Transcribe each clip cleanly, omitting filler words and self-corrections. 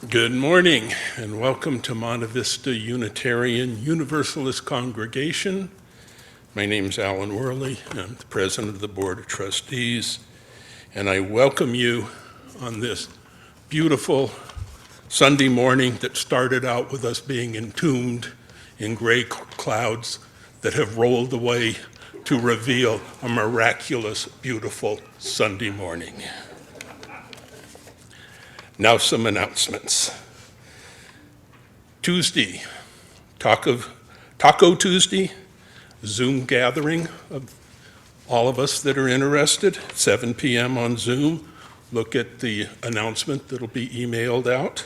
Good morning and welcome to Monte Vista Unitarian Universalist Congregation. My name is Alan Worley. I'm the president of the Board of Trustees, and I welcome you on this beautiful Sunday morning that started out with us being entombed in gray clouds that have rolled away to reveal a miraculous, beautiful Sunday morning. Now some announcements. Tuesday, Taco Tuesday, Zoom gathering of all of us that are interested, 7 p.m. on Zoom. Look at the announcement that'll be emailed out.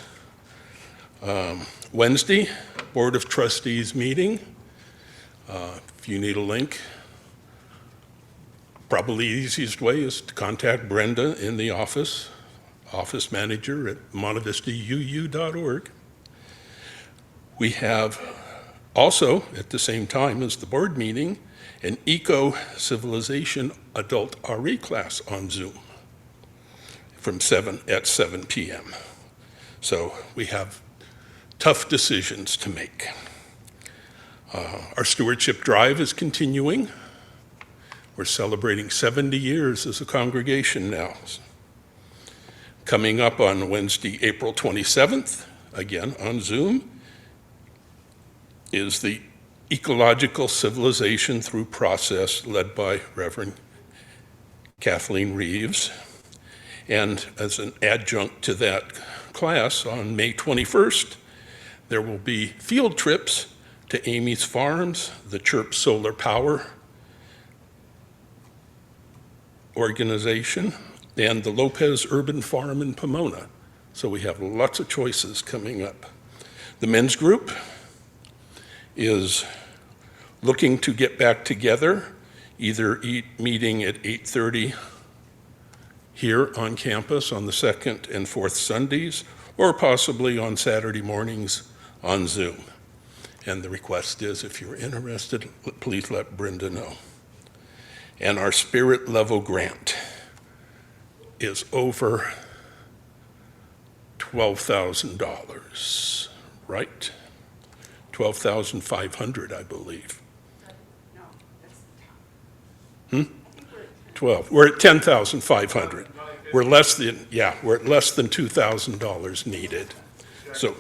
Wednesday, Board of Trustees meeting. If you need a link, probably the easiest way is to contact Brenda in the office manager at montevistau.org. We have also, at the same time as the board meeting, an Eco-Civilization Adult RE class on Zoom at 7 p.m. So we have tough decisions to make. Our stewardship drive is continuing. We're celebrating 70 years as a congregation now. Coming up on Wednesday, April 27th, again on Zoom, is the Ecological Civilization Through Process led by Reverend Kathleen Reeves. And as an adjunct to that class, on May 21st, there will be field trips to Amy's Farms, the Chirp Solar Power organization, and the Lopez Urban Farm in Pomona. So we have lots of choices coming up. The men's group is looking to get back together, either meeting at 8:30 here on campus on the second and fourth Sundays, or possibly on Saturday mornings on Zoom. And the request is, if you're interested, please let Brenda know. And our Spirit Level Grant is over $12,000, right? $12,500, I believe. No, that's the top. 12. We're at $10,500. We're less than $2,000 needed. So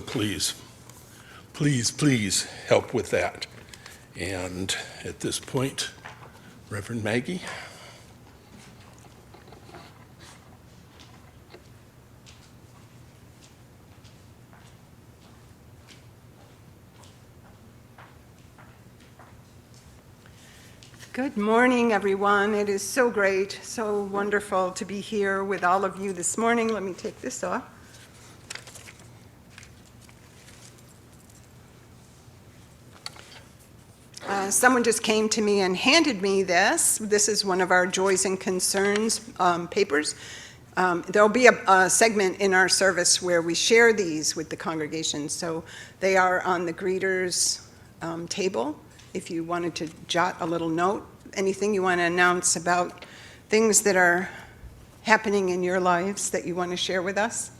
please help with that. And at this point, Reverend Maggie. Good morning, everyone. It is so great, so wonderful to be here with all of you this morning. Let me take this off. Someone just came to me and handed me this. This is one of our Joys and Concerns papers. There'll be a segment in our service where we share these with the congregation. So they are on the greeters table. If you wanted to jot a little note, anything you want to announce about things that are happening in your lives that you want to share with us.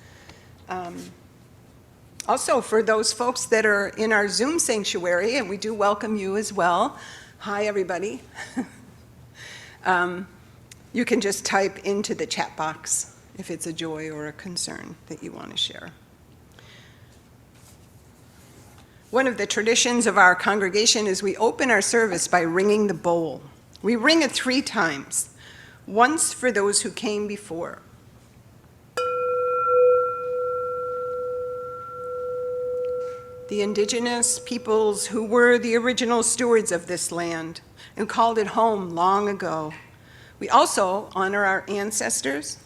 Also, for those folks that are in our Zoom sanctuary, and we do welcome you as well. Hi, everybody. You can just type into the chat box if it's a joy or a concern that you want to share. One of the traditions of our congregation is we open our service by ringing the bowl. We ring it 3 times, once for those who came before. The indigenous peoples who were the original stewards of this land and called it home long ago. We also honor our ancestors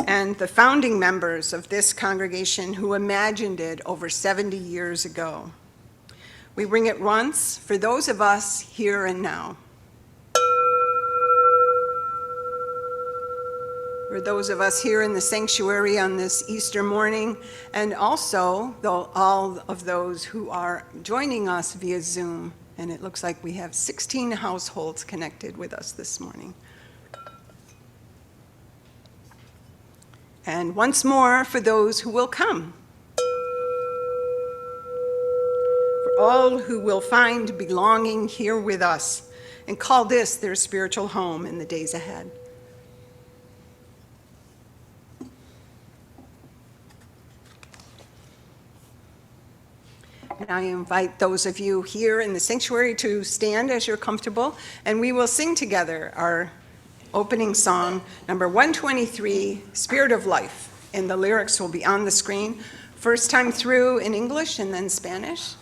and the founding members of this congregation who imagined it over 70 years ago. We ring it once for those of us here and now. For those of us here in the sanctuary on this Easter morning, and also all of those who are joining us via Zoom. And it looks like we have 16 households connected with us this morning. And once more for those who will come. For all who will find belonging here with us and call this their spiritual home in the days ahead. And I invite those of you here in the sanctuary to stand as you're comfortable, and we will sing together our opening song, number 123, Spirit of Life. And the lyrics will be on the screen, first time through in English and then Spanish.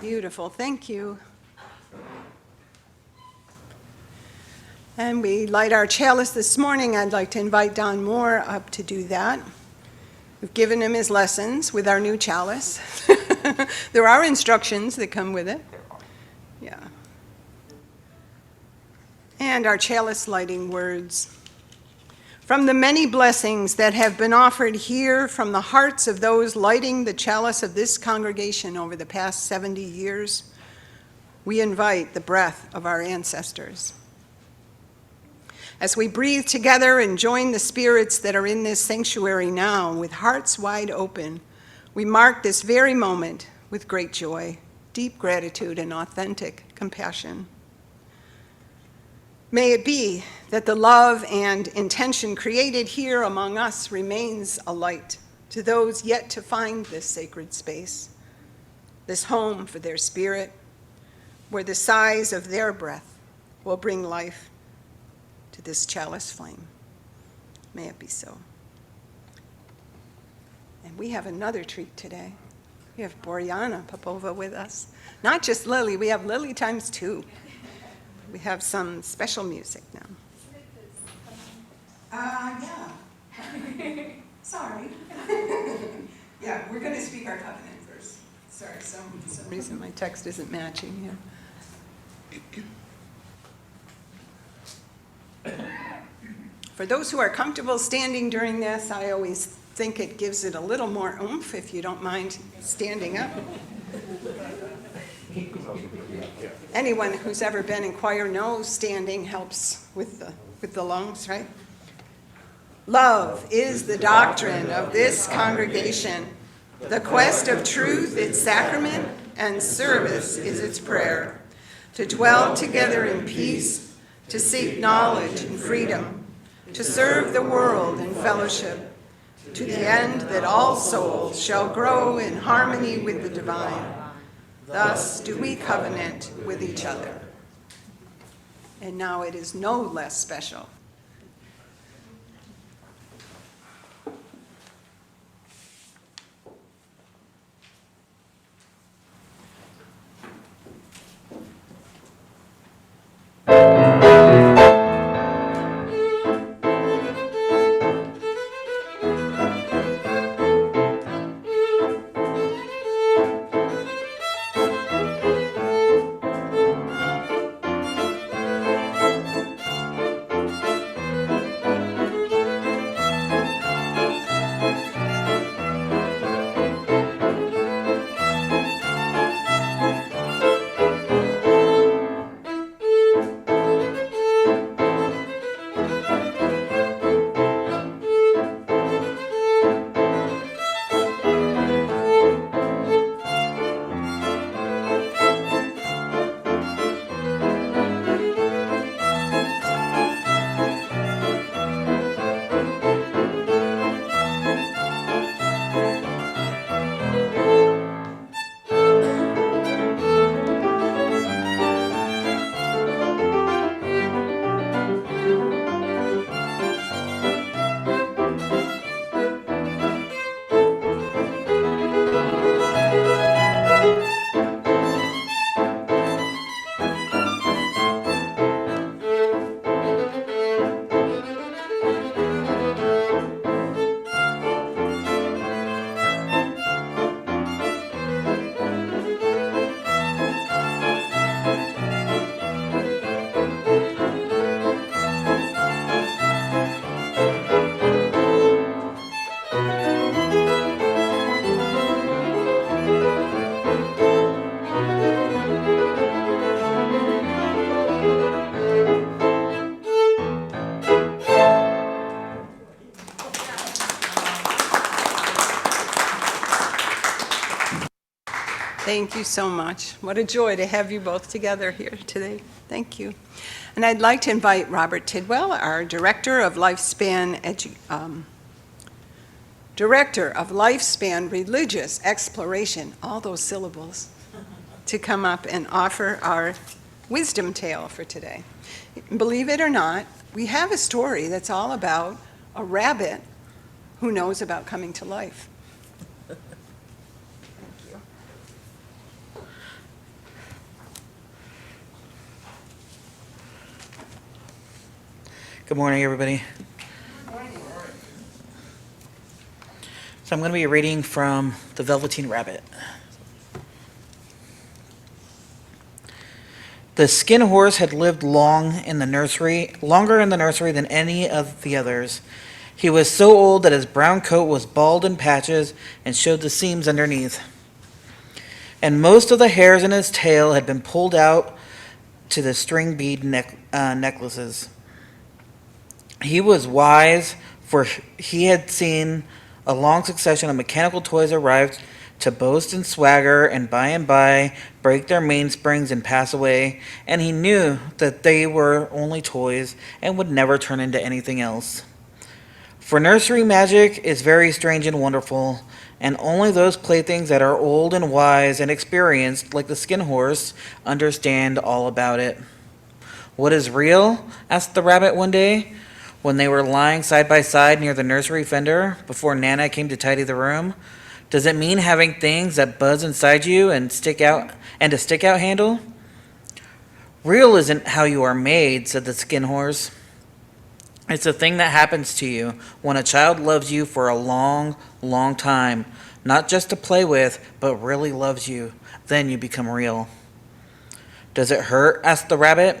Beautiful, thank you. And we light our chalice this morning. I'd like to invite Don Moore up to do that. We've given him his lessons with our new chalice. There are instructions that come with it. Yeah. And our chalice lighting words. From the many blessings that have been offered here from the hearts of those lighting the chalice of this congregation over the past 70 years, we invite the breath of our ancestors. As we breathe together and join the spirits that are in this sanctuary now with hearts wide open, we mark this very moment with great joy, deep gratitude, and authentic compassion. May it be that the love and intention created here among us remains a light to those yet to find this sacred space, this home for their spirit, where the sighs of their breath will bring life to this chalice flame. May it be so. And we have another treat today. We have Boriana Popova with us. Not just Lily, we have Lily times two. We have some special music now. Yeah. Sorry. Yeah, we're going to speak our covenant first. Sorry, for some reason my text isn't matching here. For those who are comfortable standing during this, I always think it gives it a little more oomph if you don't mind standing up. Anyone who's ever been in choir knows standing helps with the lungs, right? Love is the doctrine of this congregation. The quest of truth its sacrament, and service is its prayer. To dwell together in peace, to seek knowledge and freedom, to serve the world in fellowship, to the end that all souls shall grow in harmony with the divine. Thus do we covenant with each other. And now it is no less special. Thank you so much. What a joy to have you both together here today. Thank you. And I'd like to invite Robert Tidwell, our Director of Lifespan Religious Exploration, all those syllables, to come up and offer our wisdom tale for today. Believe it or not, we have a story that's all about a rabbit who knows about coming to life. Thank you. Good morning, everybody. Good morning. So I'm going to be reading from the Velveteen Rabbit. The skin horse had lived longer in the nursery than any of the others. He was so old that his brown coat was bald in patches and showed the seams underneath. And most of the hairs in his tail had been pulled out to the string bead necklaces. He was wise, for he had seen a long succession of mechanical toys arrive to boast and swagger, and by break their mainsprings and pass away, and he knew that they were only toys and would never turn into anything else. For nursery magic is very strange and wonderful, and only those playthings that are old and wise and experienced, like the skin horse, understand all about it. "What is real?" asked the rabbit one day, when they were lying side by side near the nursery fender before Nana came to tidy the room. "Does it mean having things that buzz inside you and a stick-out handle?" "Real isn't how you are made," said the skin horse. "It's a thing that happens to you when a child loves you for a long, long time, not just to play with, but really loves you. Then you become real." "Does it hurt?" asked the rabbit.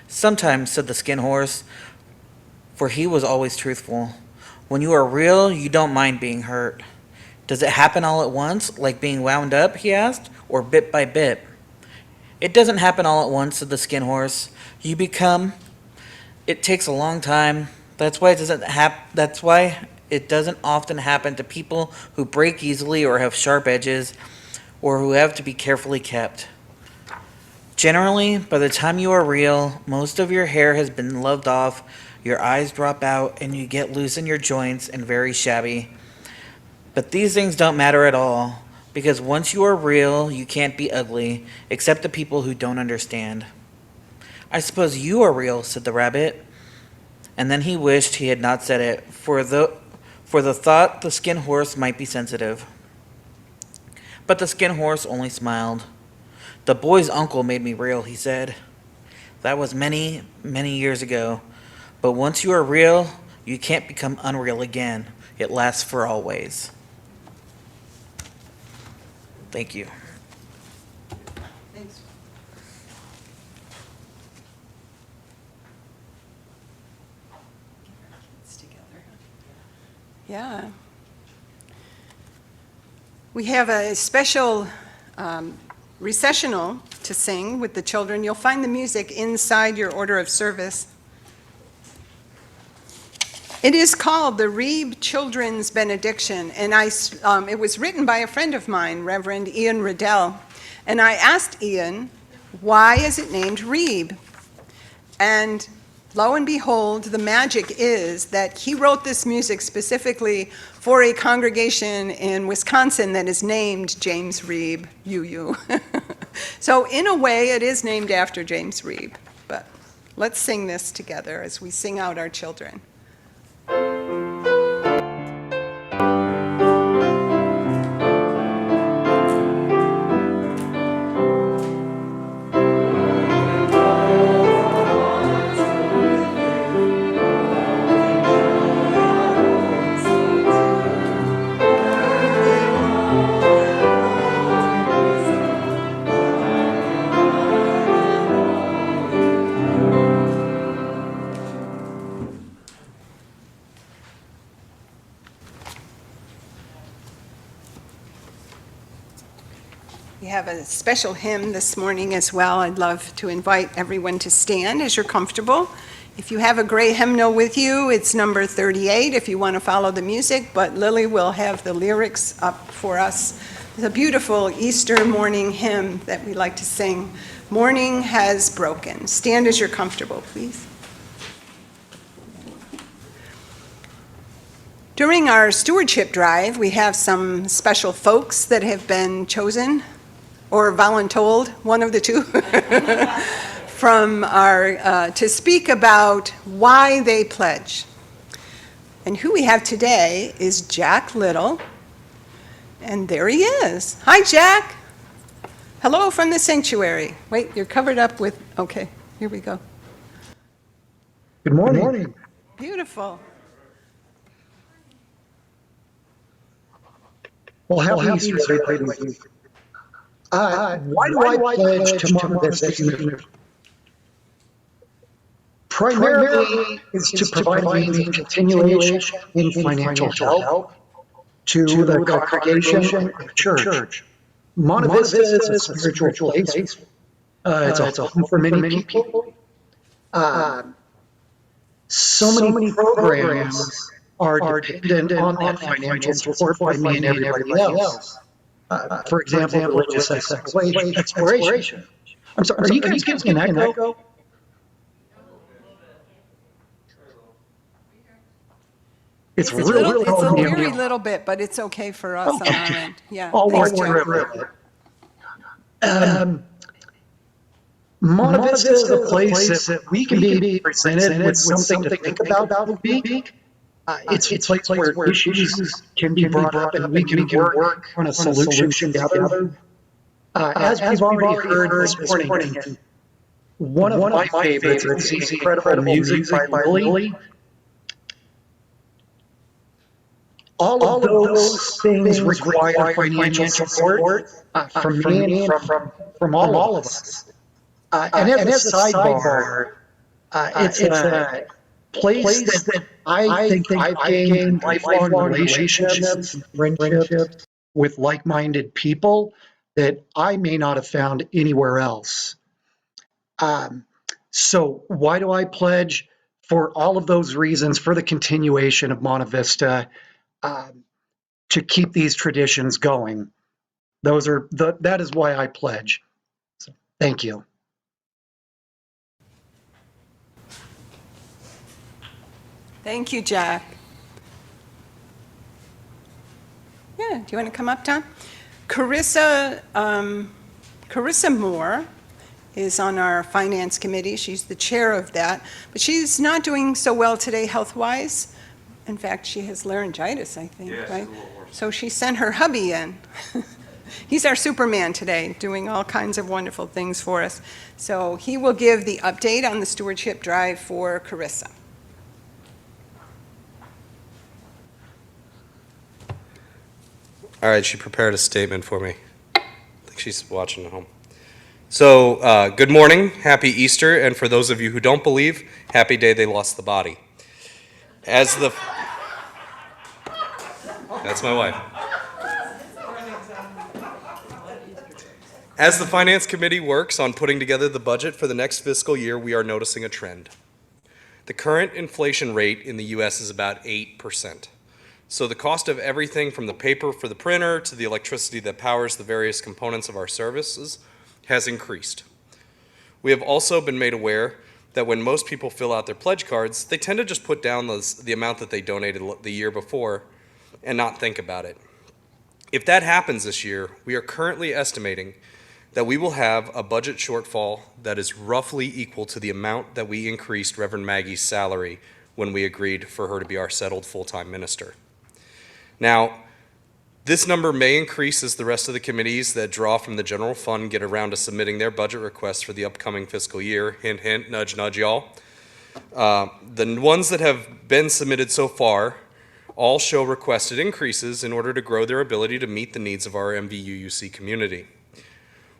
"Sometimes," said the skin horse, for he was always truthful. "When you are real, you don't mind being hurt." "Does it happen all at once, like being wound up?" he asked, "or bit by bit?" "It doesn't happen all at once," said the skin horse. It takes a long time. That's why it doesn't often happen to people who break easily or have sharp edges or who have to be carefully kept. Generally, by the time you are real, most of your hair has been loved off, your eyes drop out, and you get loose in your joints and very shabby. But these things don't matter at all, because once you are real, you can't be ugly, except to people who don't understand. "I suppose you are real," said the rabbit. And then he wished he had not said it, for the thought the skin horse might be sensitive. But the skin horse only smiled. "The boy's uncle made me real," he said. "That was many, many years ago. But once you are real, you can't become unreal again. It lasts for always." Thank you. Thanks. Yeah. We have a special recessional to sing with the children. You'll find the music inside your order of service. It is called the Reeb Children's Benediction, and it was written by a friend of mine, Reverend Ian Riddell, and I asked Ian, why is it named Reeb? And lo and behold, the magic is that he wrote this music specifically for a congregation in Wisconsin that is named James Reeb, UU. So in a way, it is named after James Reeb, but let's sing this together as we sing out our children. We have a special hymn this morning as well. I'd love to invite everyone to stand as you're comfortable If you have a gray hymnal with you, it's number 38 if you want to follow the music, but Lily will have the lyrics up for us. It's a beautiful Easter morning hymn that we like to sing. Morning has broken. Stand as you're comfortable, please. During our stewardship drive, we have some special folks that have been chosen, or voluntold, one of the two, from our, to speak about why they pledge. And who we have today is Jack Little, and there he is. Hi, Jack. Hello from the sanctuary. Wait, you're covered up with, okay, here we go. Good morning. Beautiful. Well, happy Easter, everybody. Why do I pledge to Montevis Universalist? Primarily is to provide means of continuation in financial help to the congregation and the church. Monte Vista is a spiritual place. It's a home for many people. So many programs are dependent on that financial support by me and everybody else. For example, religious exploration. I'm sorry, are you guys getting an echo? It's really It's a hard to hear very me. little bit, but it's okay for us on our end. Yeah. I'll Thanks, work Jack. through it. Monte Vista is a place that we can be presented with something to think about the week. It's a place where issues can be brought up and we can work on a solution together. As we've already heard this morning, one of my favorites is the incredible music by Lily. All of those things require financial support from me and from all of us. And as a sidebar, it's a place that I think I've gained lifelong relationships and friendships with like-minded people that I may not have found anywhere else. So why do I pledge? For all of those reasons, for the continuation of Monte Vista, to keep these traditions going. That is why I pledge. So, thank you. Thank you, Jack. Yeah, do you want to come up, Tom? Carissa Moore is on our finance committee. She's the chair of that, but she's not doing so well today health-wise. In fact, she has laryngitis, I think, right? So she sent her hubby in. He's our Superman today, doing all kinds of wonderful things for us. So he will give the update on the stewardship drive for Carissa. All right, she prepared a statement for me. I think she's watching at home. So, good morning, happy Easter, and for those of you who don't believe, happy day they lost the body. That's my wife. As the Finance Committee works on putting together the budget for the next fiscal year, we are noticing a trend. The current inflation rate in the U.S. is about 8%. So the cost of everything from the paper for the printer to the electricity that powers the various components of our services has increased. We have also been made aware that when most people fill out their pledge cards, they tend to just put down the amount that they donated the year before and not think about it. If that happens this year, we are currently estimating that we will have a budget shortfall that is roughly equal to the amount that we increased Reverend Maggie's salary when we agreed for her to be our settled full-time minister. Now, this number may increase as the rest of the committees that draw from the general fund get around to submitting their budget requests for the upcoming fiscal year. Hint, hint, nudge, nudge, y'all. The ones that have been submitted so far all show requested increases in order to grow their ability to meet the needs of our MVUUC community.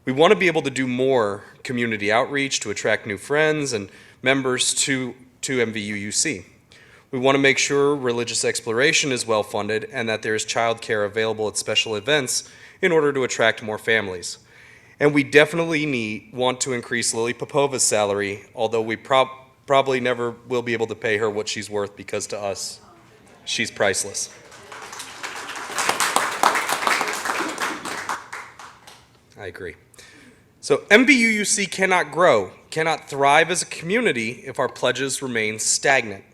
We want to be able to do more community outreach to attract new friends and members to MVUUC. We want to make sure religious exploration is well funded and that there is childcare available at special events in order to attract more families. And we definitely want to increase Lily Popova's salary, although we probably never will be able to pay her what she's worth because to us, she's priceless. I agree. So MVUUC cannot grow, cannot thrive as a community if our pledges remain stagnant.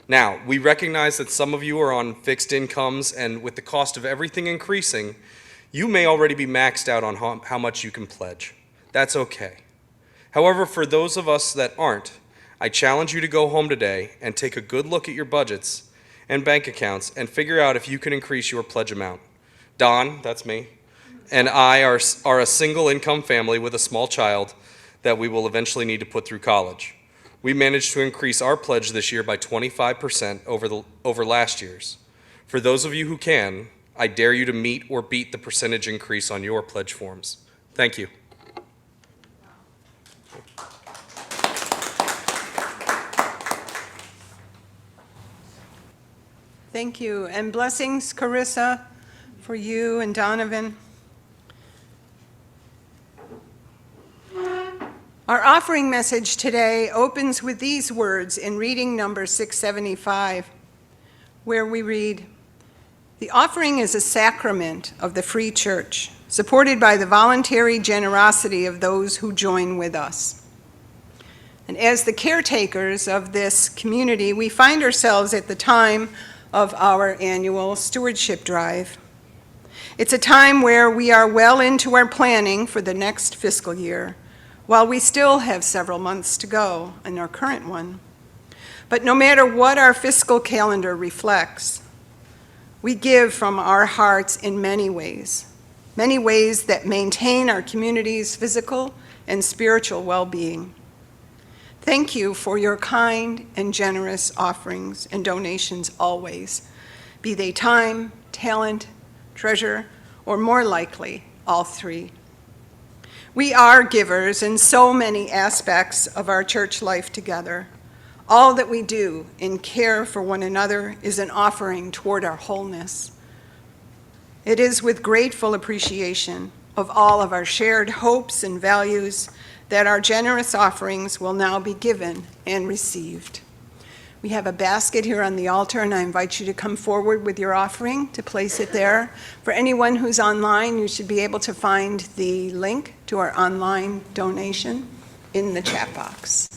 Now, we recognize that some of you are on fixed incomes, and with the cost of everything increasing, you may already be maxed out on how much you can pledge. That's okay. However, for those of us that aren't, I challenge you to go home today and take a good look at your budgets and bank accounts and figure out if you can increase your pledge amount. Don, that's me, and I are a single income family with a small child that we will eventually need to put through college. We managed to increase our pledge this year by 25% over last year's. For those of you who can, I dare you to meet or beat the percentage increase on your pledge forms. Thank you. Thank you, and blessings, Carissa, for you and Donovan. Our offering message today opens with these words in reading number 675, where we read, "The offering is a sacrament of the free church, supported by the voluntary generosity of those who join with us." And as the caretakers of this community, we find ourselves at the time of our annual stewardship drive. It's a time where we are well into our planning for the next fiscal year, while we still have several months to go in our current one. But no matter what our fiscal calendar reflects, we give from our hearts in many ways that maintain our community's physical and spiritual well-being. Thank you for your kind and generous offerings and donations always, be they time, talent, treasure, or more likely, all three. We are givers in so many aspects of our church life together. All that we do in care for one another is an offering toward our wholeness. It is with grateful appreciation of all of our shared hopes and values that our generous offerings will now be given and received. We have a basket here on the altar, and I invite you to come forward with your offering to place it there. For anyone who's online, you should be able to find the link to our online donation in the chat box.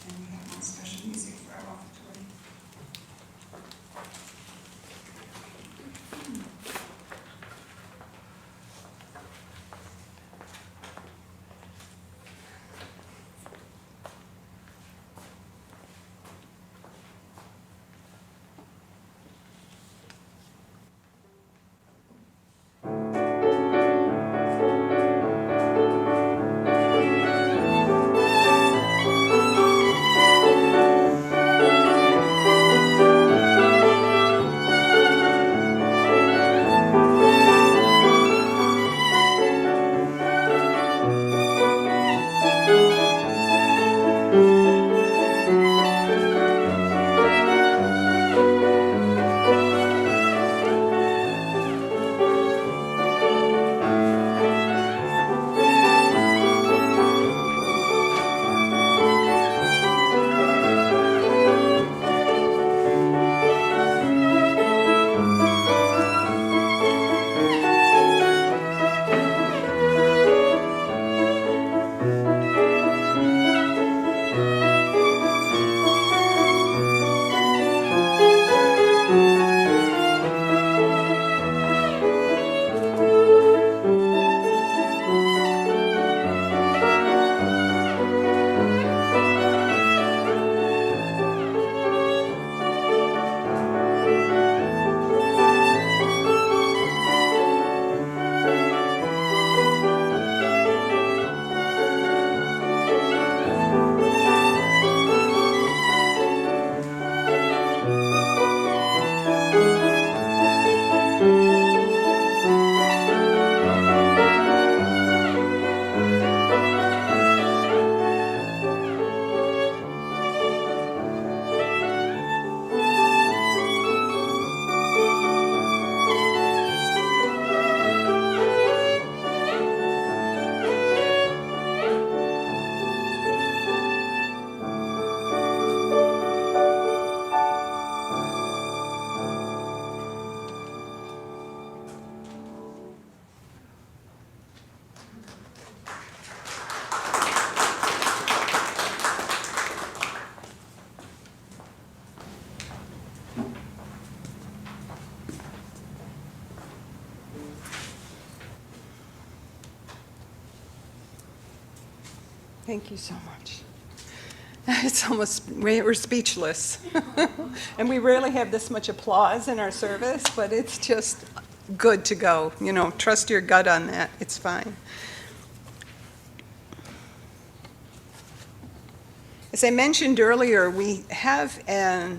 And we have more special music for our offertory. Thank you so much. It's almost, we're speechless. And we rarely have this much applause in our service, but it's just good to go. You know, trust your gut on that. It's fine. As I mentioned earlier, we have a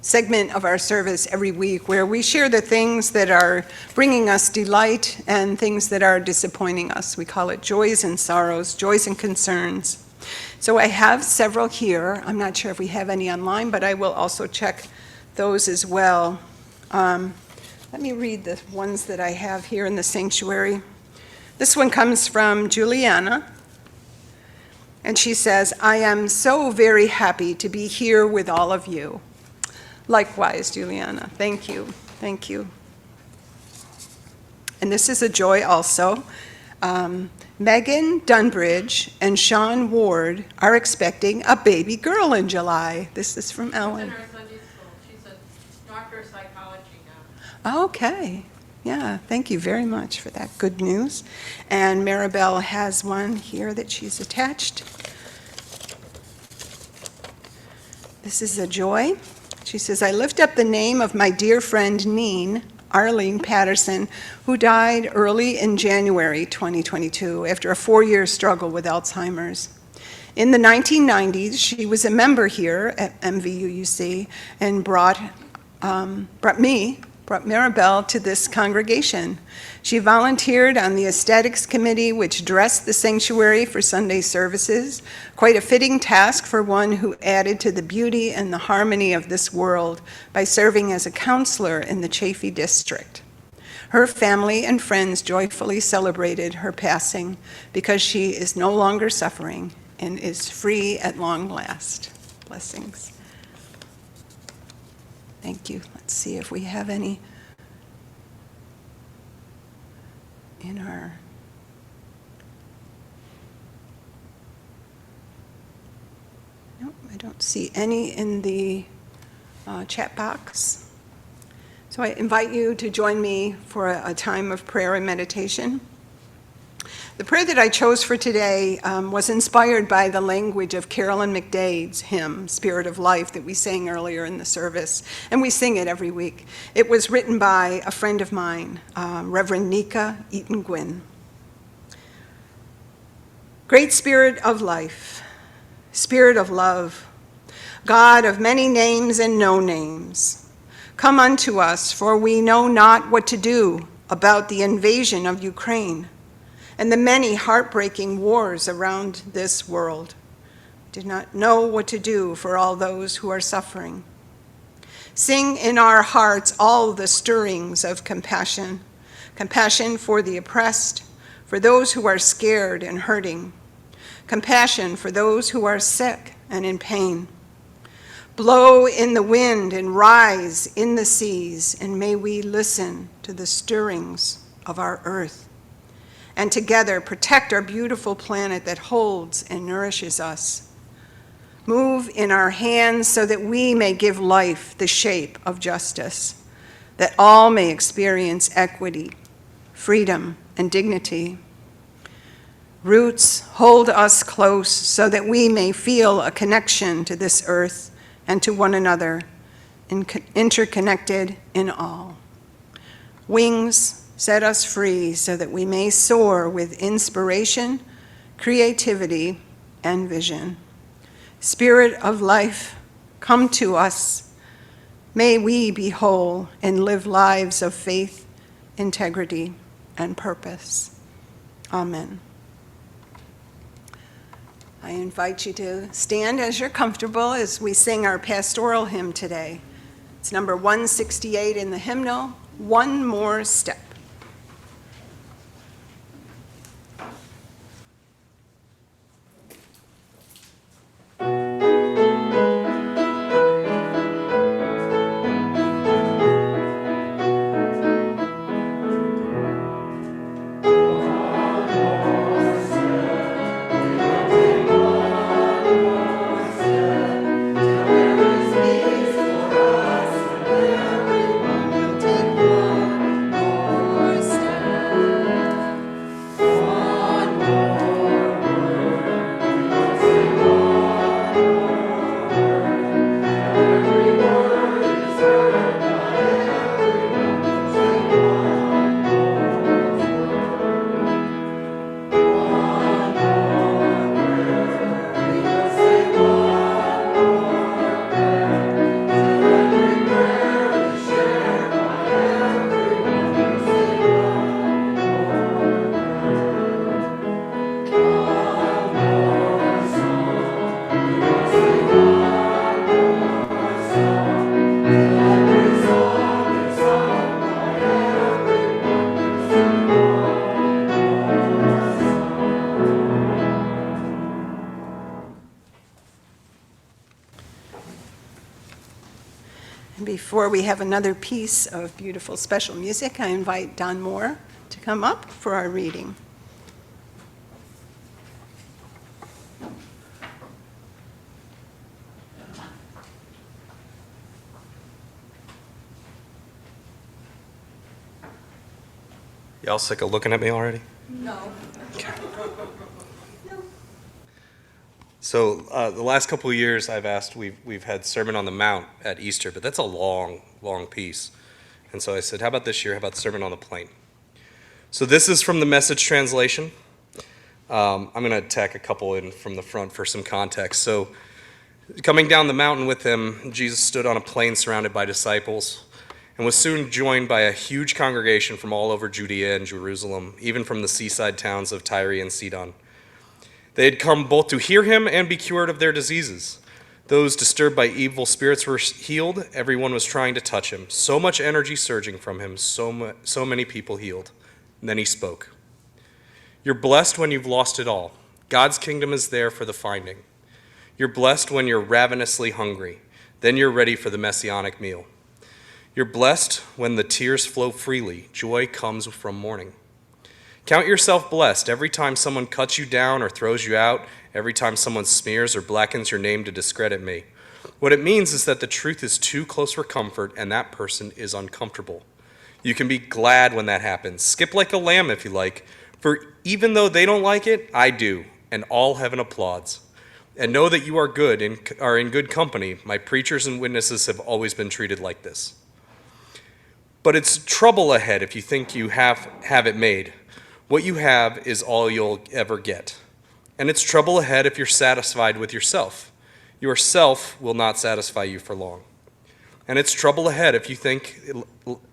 segment of our service every week where we share the things that are bringing us delight and things that are disappointing us. We call it joys and sorrows, joys and concerns. So I have several here. I'm not sure if we have any online, but I will also check those as well. Let me read the ones that I have here in the sanctuary. This one comes from Juliana. And she says, I am so very happy to be here with all of you. Likewise, Juliana, thank you, thank you. And this is a joy also. Megan Dunbridge and Sean Ward are expecting a baby girl in July. This is from Ellen. In our Sunday school. She's a doctor of psychology now. Okay, yeah, thank you very much for that good news. And Maribel has one here that she's attached. This is a joy. She says, I lift up the name of my dear friend Neen, Arlene Patterson, who died early in January 2022 after a 4-year struggle with Alzheimer's. In the 1990s, she was a member here at MVUUC and brought Maribel to this congregation. She volunteered on the Aesthetics Committee, which dressed the sanctuary for Sunday services, quite a fitting task for one who added to the beauty and the harmony of this world by serving as a counselor in the Chaffee District. Her family and friends joyfully celebrated her passing because she is no longer suffering and is free at long last. Blessings. Thank you. Let's see if we have any in our... Nope, I don't see any in the chat box. So I invite you to join me for a time of prayer and meditation. The prayer that I chose for today was inspired by the language of Carolyn McDade's hymn, Spirit of Life, that we sang earlier in the service, and we sing it every week. It was written by a friend of mine, Reverend Nika Eaton Gwynn. Great Spirit of life, Spirit of love, God of many names and no names, come unto us, for we know not what to do about the invasion of Ukraine and the many heartbreaking wars around this world. Do not know what to do for all those who are suffering. Sing in our hearts all the stirrings of compassion, compassion for the oppressed, for those who are scared and hurting, compassion for those who are sick and in pain. Blow in the wind and rise in the seas, and may we listen to the stirrings of our earth, and together protect our beautiful planet that holds and nourishes us. Move in our hands so that we may give life the shape of justice, that all may experience equity, freedom, and dignity. Roots hold us close so that we may feel a connection to this earth and to one another, interconnected in all. Wings set us free so that we may soar with inspiration, creativity, and vision. Spirit of life, come to us. May we be whole and live lives of faith, integrity, and purpose. Amen. I invite you to stand as you're comfortable as we sing our pastoral hymn today. It's number 168 in the hymnal, One More Step. Everyone will take one more before we have another piece of beautiful special music, I invite Don Moore to come up for our reading. Y'all sick of looking at me already? No. So the last couple of years I've asked, we've had Sermon on the Mount at Easter, but that's a long, long piece. And so I said, how about this year? How about Sermon on the Plain? So this is from the Message translation. I'm going to tack a couple in from the front for some context. So coming down the mountain with him, Jesus stood on a plain surrounded by disciples and was soon joined by a huge congregation from all over Judea and Jerusalem, even from the seaside towns of Tyre and Sidon. They had come both to hear him and be cured of their diseases. Those disturbed by evil spirits were healed. Everyone was trying to touch him. So much energy surging from him, so many people healed. And then he spoke. You're blessed when you've lost it all. God's kingdom is there for the finding. You're blessed when you're ravenously hungry. Then you're ready for the messianic meal. You're blessed when the tears flow freely. Joy comes from mourning. Count yourself blessed every time someone cuts you down or throws you out, every time someone smears or blackens your name to discredit me. What it means is that the truth is too close for comfort and that person is uncomfortable. You can be glad when that happens. Skip like a lamb if you like, for even though they don't like it, I do, and all heaven applauds. And know that you are good and are in good company. My preachers and witnesses have always been treated like this. But it's trouble ahead if you think you have it made. What you have is all you'll ever get. And it's trouble ahead if you're satisfied with yourself. Yourself will not satisfy you for long. And it's trouble ahead if you think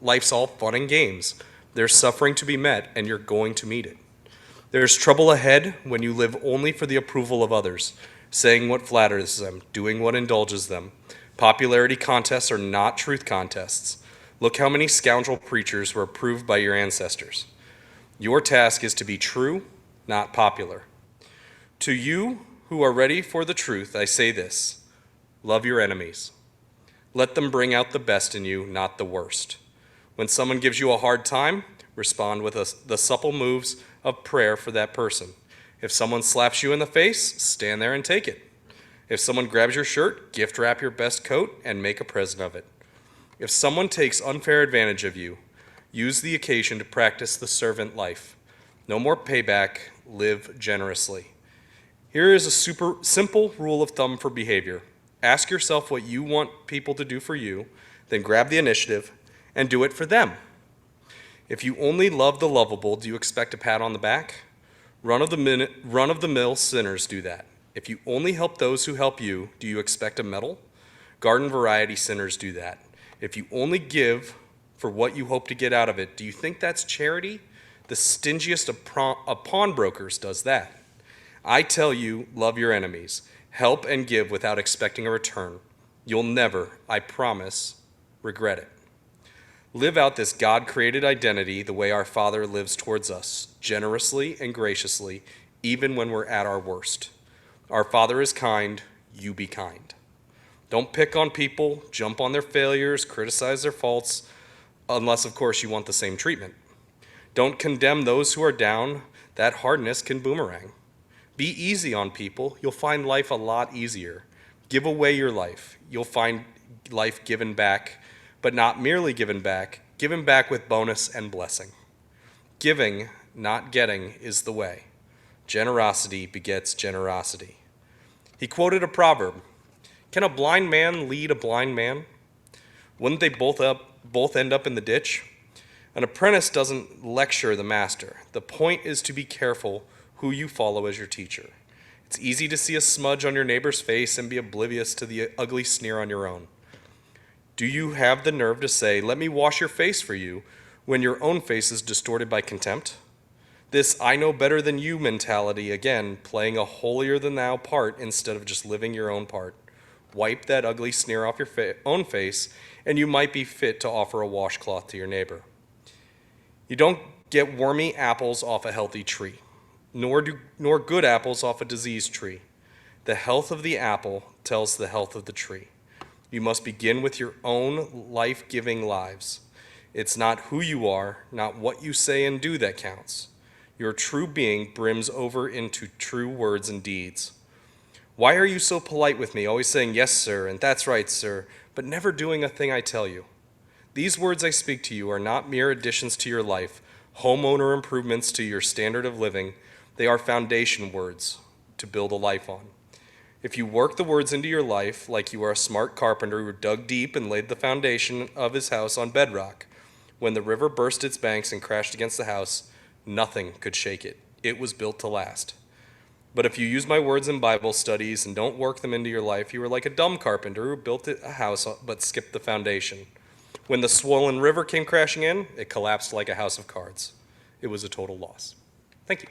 life's all fun and games. There's suffering to be met, and you're going to meet it. There's trouble ahead when you live only for the approval of others, saying what flatters them, doing what indulges them. Popularity contests are not truth contests. Look how many scoundrel preachers were approved by your ancestors. Your task is to be true, not popular. To you who are ready for the truth, I say this: love your enemies. Let them bring out the best in you, not the worst. When someone gives you a hard time, respond with the supple moves of prayer for that person. If someone slaps you in the face, stand there and take it. If someone grabs your shirt, gift wrap your best coat and make a present of it. If someone takes unfair advantage of you, use the occasion to practice the servant life. No more payback, live generously. Here is a super simple rule of thumb for behavior. Ask yourself what you want people to do for you, then grab the initiative and do it for them. If you only love the lovable, do you expect a pat on the back? Run-of-the-mill sinners do that. If you only help those who help you, do you expect a medal? Garden variety sinners do that. If you only give for what you hope to get out of it, do you think that's charity? The stingiest of pawnbrokers does that. I tell you, love your enemies. Help and give without expecting a return. You'll never, I promise, regret it. Live out this God-created identity the way our Father lives towards us, generously and graciously, even when we're at our worst. Our Father is kind, you be kind. Don't pick on people, jump on their failures, criticize their faults, unless, of course, you want the same treatment. Don't condemn those who are down. That hardness can boomerang. Be easy on people. You'll find life a lot easier. Give away your life. You'll find life given back, but not merely given back with bonus and blessing. Giving, not getting, is the way. Generosity begets generosity. He quoted a proverb. Can a blind man lead a blind man? Wouldn't they both end up in the ditch? An apprentice doesn't lecture the master. The point is to be careful who you follow as your teacher. It's easy to see a smudge on your neighbor's face and be oblivious to the ugly sneer on your own. Do you have the nerve to say, let me wash your face for you, when your own face is distorted by contempt? This I know better than you mentality, again, playing a holier-than-thou part instead of just living your own part. Wipe that ugly sneer off your own face, and you might be fit to offer a washcloth to your neighbor. You don't get wormy apples off a healthy tree, nor good apples off a diseased tree. The health of the apple tells the health of the tree. You must begin with your own life-giving lives. It's not who you are, not what you say and do that counts. Your true being brims over into true words and deeds. Why are you so polite with me, always saying, yes, sir, and that's right, sir, but never doing a thing I tell you? These words I speak to you are not mere additions to your life, homeowner improvements to your standard of living. They are foundation words to build a life on. If you work the words into your life like you are a smart carpenter who dug deep and laid the foundation of his house on bedrock, when the river burst its banks and crashed against the house, nothing could shake it. It was built to last. But if you use my words in Bible studies and don't work them into your life, you are like a dumb carpenter who built a house but skipped the foundation. When the swollen river came crashing in, it collapsed like a house of cards. It was a total loss. Thank you.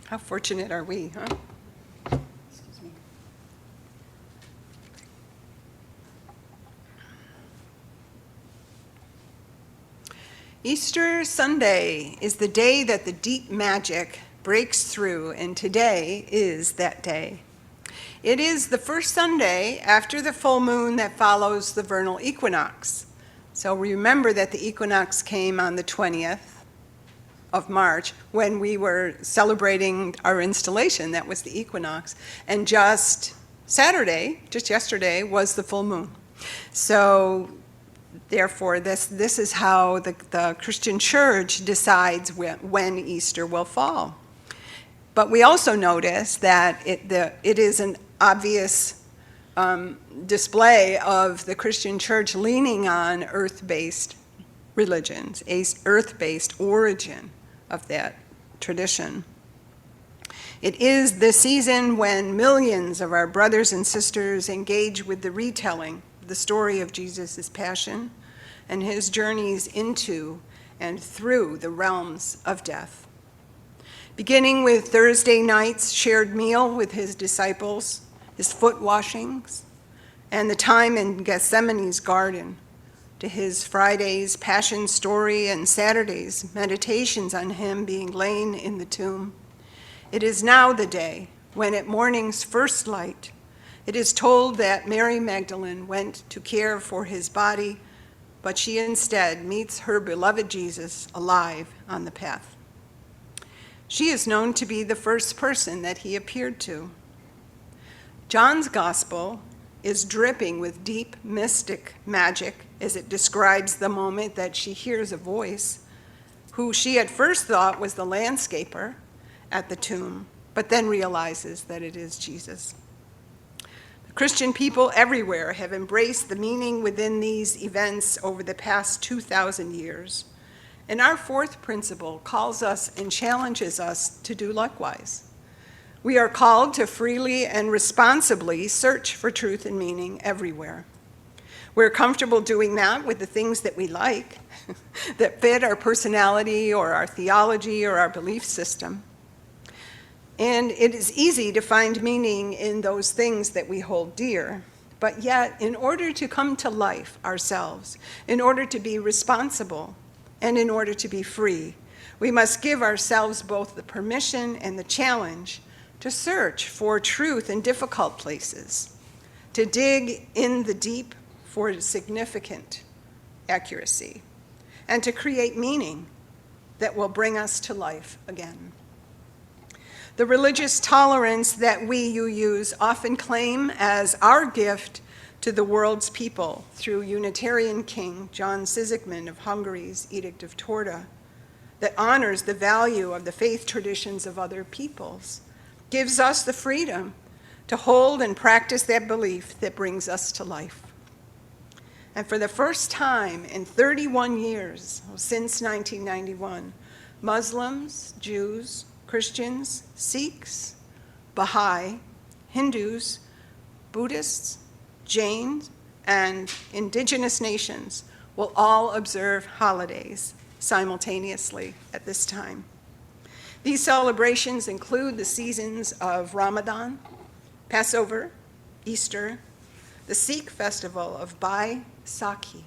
How fortunate are we, huh? Excuse me. Easter Sunday is the day that the deep magic breaks through, and today is that day. It is the first Sunday after the full moon that follows the vernal equinox. So remember that the equinox came on the 20th of March when we were celebrating our installation. That was the equinox. And just yesterday, was the full moon. So therefore, this is how the Christian church decides when Easter will fall. But we also notice that it is an obvious display of the Christian church leaning on earth-based religions, a earth-based origin of that tradition. It is the season when millions of our brothers and sisters engage with the retelling, the story of Jesus' passion and his journeys into and through the realms of death. Beginning with Thursday night's shared meal with his disciples, his foot washings, and the time in Gethsemane's garden, to his Friday's passion story and Saturday's meditations on him being lain in the tomb. It is now the day when at morning's first light, it is told that Mary Magdalene went to care for his body, but she instead meets her beloved Jesus alive on the path. She is known to be the first person that he appeared to. John's gospel is dripping with deep mystic magic as it describes the moment that she hears a voice, who she at first thought was the landscaper at the tomb, but then realizes that it is Jesus. The Christian people everywhere have embraced the meaning within these events over the past 2,000 years. And our fourth principle calls us and challenges us to do likewise. We are called to freely and responsibly search for truth and meaning everywhere. We're comfortable doing that with the things that we like, that fit our personality or our theology or our belief system. And it is easy to find meaning in those things that we hold dear. But yet, in order to come to life ourselves, in order to be responsible, and in order to be free, we must give ourselves both the permission and the challenge to search for truth in difficult places, to dig in the deep for significant accuracy, and to create meaning that will bring us to life again. The religious tolerance that we use often claim as our gift to the world's people through Unitarian King John Szigmund of Hungary's Edict of Torda, that honors the value of the faith traditions of other peoples, gives us the freedom to hold and practice that belief that brings us to life. And for the first time in 31 years, since 1991, Muslims, Jews, Christians, Sikhs, Baha'i, Hindus, Buddhists, Jains, and indigenous nations will all observe holidays simultaneously at this time. These celebrations include the seasons of Ramadan, Passover, Easter, the Sikh festival of Baisakhi,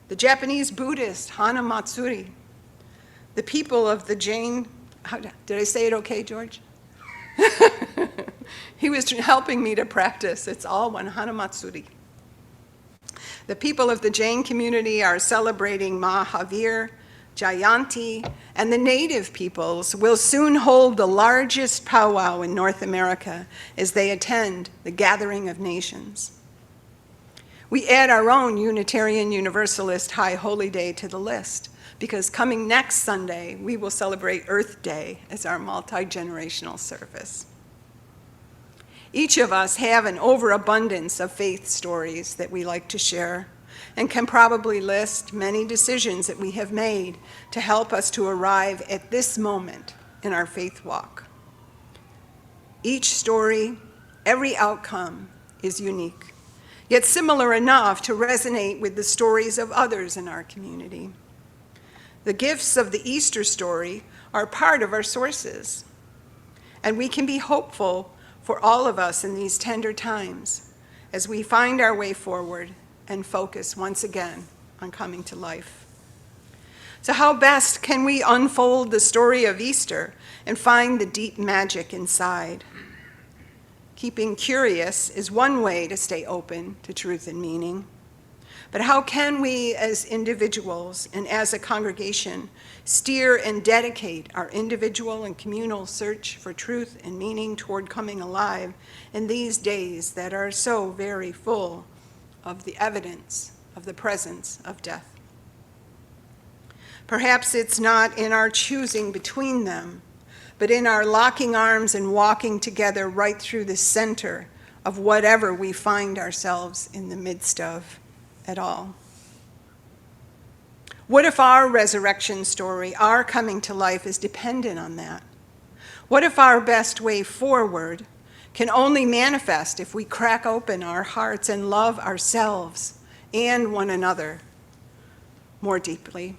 the Japanese Buddhist Hana Matsuri, the people of the Jain, did I say it okay, George? He was helping me to practice. It's all one, Hana Matsuri. The people of the Jain community are celebrating Mahavir, Jayanti, and the native peoples will soon hold the largest powwow in North America as they attend the Gathering of Nations. We add our own Unitarian Universalist High Holy Day to the list, because coming next Sunday, we will celebrate Earth Day as our multi-generational service. Each of us have an overabundance of faith stories that we like to share, and can probably list many decisions that we have made to help us to arrive at this moment in our faith walk. Each story, every outcome is unique, yet similar enough to resonate with the stories of others in our community. The gifts of the Easter story are part of our sources, and we can be hopeful for all of us in these tender times as we find our way forward and focus once again on coming to life. So how best can we unfold the story of Easter and find the deep magic inside? Keeping curious is one way to stay open to truth and meaning. But how can we as individuals and as a congregation steer and dedicate our individual and communal search for truth and meaning toward coming alive in these days that are so very full of the evidence of the presence of death? Perhaps it's not in our choosing between them, but in our locking arms and walking together right through the center of whatever we find ourselves in the midst of at all. What if our resurrection story, our coming to life, is dependent on that? What if our best way forward can only manifest if we crack open our hearts and love ourselves and one another more deeply.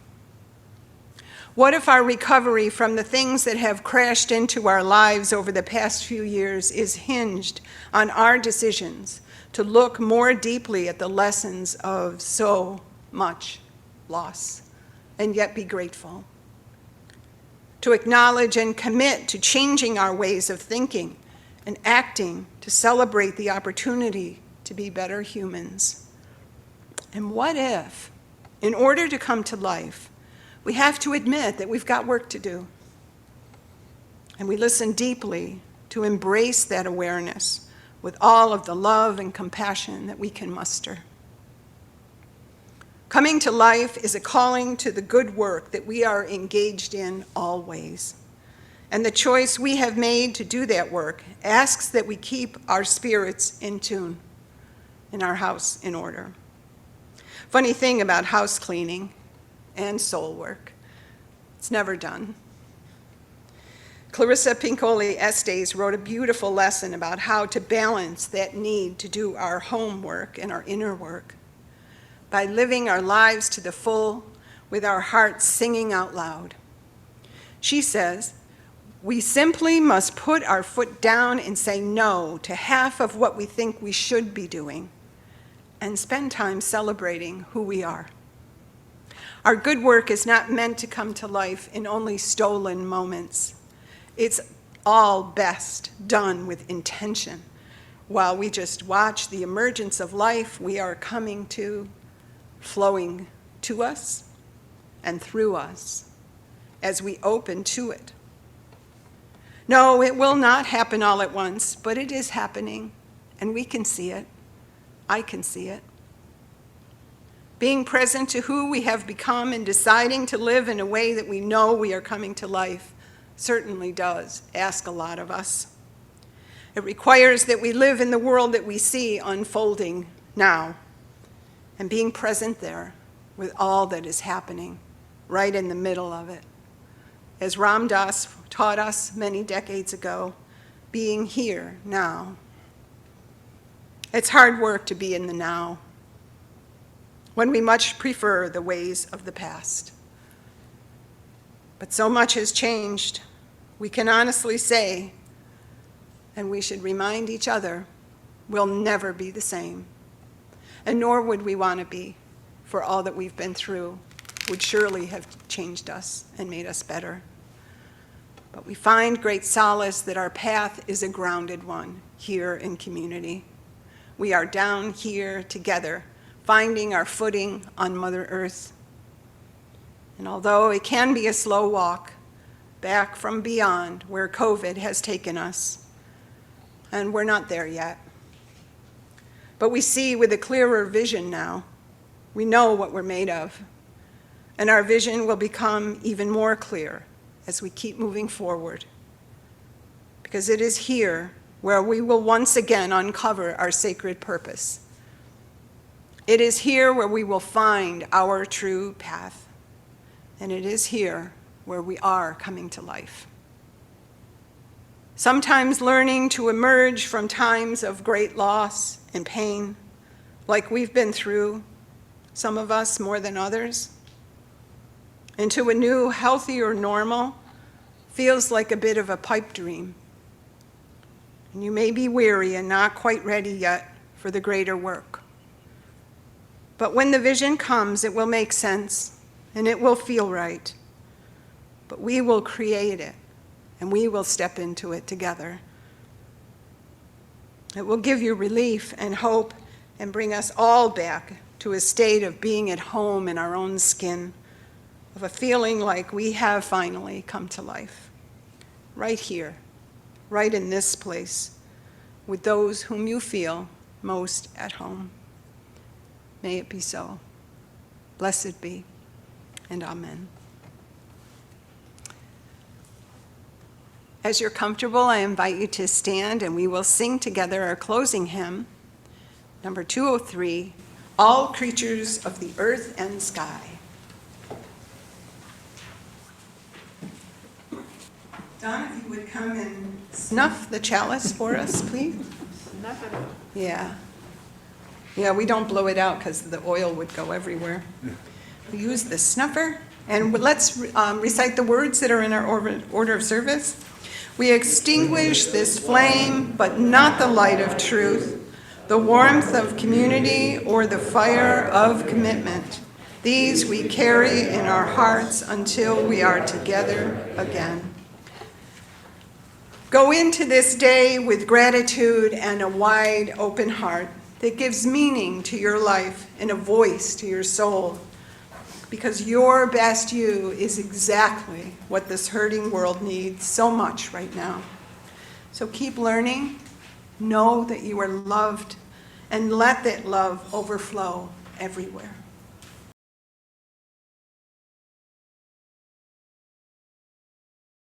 What if our recovery from the things that have crashed into our lives over the past few years is hinged on our decisions to look more deeply at the lessons of so much loss and yet be grateful? To acknowledge and commit to changing our ways of thinking and acting to celebrate the opportunity to be better humans. And what if, in order to come to life, we have to admit that we've got work to do? And we listen deeply to embrace that awareness with all of the love and compassion that we can muster. Coming to life is a calling to the good work that we are engaged in always. And the choice we have made to do that work asks that we keep our spirits in tune and our house in order. Funny thing about house cleaning and soul work, it's never done. Clarissa Pincoli Estes wrote a beautiful lesson about how to balance that need to do our homework and our inner work by living our lives to the full with our hearts singing out loud. She says, we simply must put our foot down and say no to half of what we think we should be doing and spend time celebrating who we are. Our good work is not meant to come to life in only stolen moments. It's all best done with intention. While we just watch the emergence of life we are coming to, flowing to us and through us as we open to it. No, it will not happen all at once, but it is happening, and we can see it. I can see it. Being present to who we have become and deciding to live in a way that we know we are coming to life certainly does ask a lot of us. It requires that we live in the world that we see unfolding now, and being present there with all that is happening, right in the middle of it. As Ram Dass taught us many decades ago, being here now. It's hard work to be in the now, when we much prefer the ways of the past. But so much has changed, we can honestly say, and we should remind each other, we'll never be the same. And nor would we want to be, for all that we've been through would surely have changed us and made us better. But we find great solace that our path is a grounded one here in community. We are down here together, finding our footing on Mother Earth. And although it can be a slow walk back from beyond where COVID has taken us, and we're not there yet, but we see with a clearer vision now. We know what we're made of, and our vision will become even more clear as we keep moving forward, because it is here where we will once again uncover our sacred purpose. It is here where we will find our true path, and it is here where we are coming to life. Sometimes learning to emerge from times of great loss and pain, like we've been through, some of us more than others, into a new, healthier normal feels like a bit of a pipe dream. And you may be weary and not quite ready yet for the greater work. But when the vision comes, it will make sense and it will feel right. But we will create it and we will step into it together. It will give you relief and hope and bring us all back to a state of being at home in our own skin, of a feeling like we have finally come to life, right here, right in this place, with those whom you feel most at home. May it be so. Blessed be, and amen. As you're comfortable, I invite you to stand and we will sing together our closing hymn, number 203, All Creatures of the Earth and Sky. Don, if you would come and snuff the chalice for us, please? Yeah. Yeah, we don't blow it out because the oil would go everywhere. We use the snuffer, and let's recite the words that are in our order of service. We extinguish this flame, but not the light of truth, the warmth of community, or the fire of commitment. These we carry in our hearts until we are together again. Go into this day with gratitude and a wide open heart that gives meaning to your life and a voice to your soul, because your best you is exactly what this hurting world needs so much right now. So keep learning, know that you are loved, and let that love overflow everywhere.